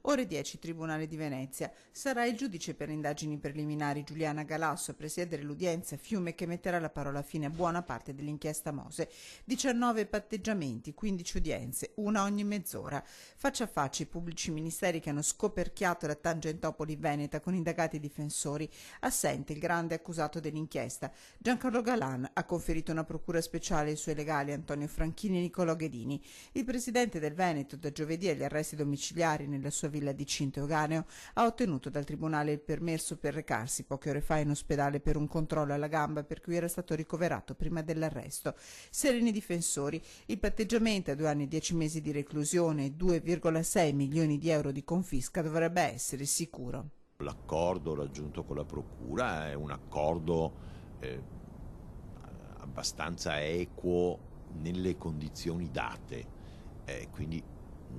Ore 10, Tribunale di Venezia. Sarà il giudice per le indagini preliminari Giuliana Galasso a presiedere l'udienza a Fiume che metterà la parola fine a buona parte dell'inchiesta Mose. 19 patteggiamenti, 15 udienze, una ogni mezz'ora. Faccia a faccia i pubblici ministeri che hanno scoperchiato la Tangentopoli veneta con indagati e difensori. Assente il grande accusato dell'inchiesta. Giancarlo Galan ha conferito una procura speciale ai suoi legali Antonio Franchini e Nicolò Ghedini. Il presidente del Veneto, da giovedì agli arresti domiciliari nella sua villa di Cinto Euganeo, ha ottenuto dal tribunale il permesso per recarsi poche ore fa in ospedale per un controllo alla gamba per cui era stato ricoverato prima dell'arresto. Sereni difensori, il patteggiamento a 2 anni e 10 mesi di reclusione e 2,6 milioni di euro di confisca dovrebbe essere sicuro. L'accordo raggiunto con la procura è un accordo abbastanza equo nelle condizioni date, quindi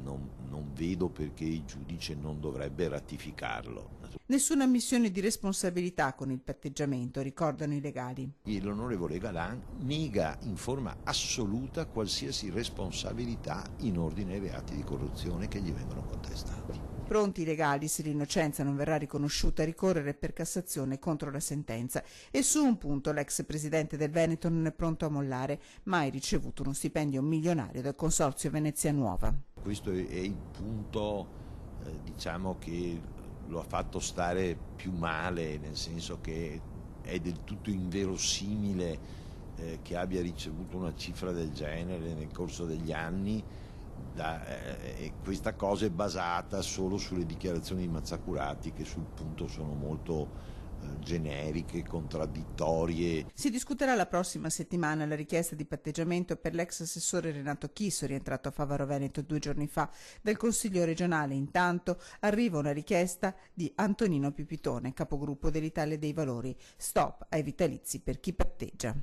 non vedo perché il giudice non dovrebbe ratificarlo. Nessuna ammissione di responsabilità con il patteggiamento, ricordano i legali. L'onorevole Galan nega in forma assoluta qualsiasi responsabilità in ordine ai reati di corruzione che gli vengono contestati. Pronti i legali, se l'innocenza non verrà riconosciuta, a ricorrere per Cassazione contro la sentenza. E su un punto l'ex presidente del Veneto non è pronto a mollare, mai ricevuto uno stipendio milionario dal Consorzio Venezia Nuova. Questo è il punto, diciamo, che lo ha fatto stare più male, nel senso che è del tutto inverosimile che abbia ricevuto una cifra del genere nel corso degli anni. Questa cosa è basata solo sulle dichiarazioni di Mazzacurati, che sul punto sono molto generiche, contraddittorie. Si discuterà la prossima settimana la richiesta di patteggiamento per l'ex assessore Renato Chisso, rientrato a Favaro Veneto 2 giorni fa dal Consiglio regionale. Intanto arriva una richiesta di Antonino Pipitone, capogruppo dell'Italia dei Valori. Stop ai vitalizi per chi patteggia.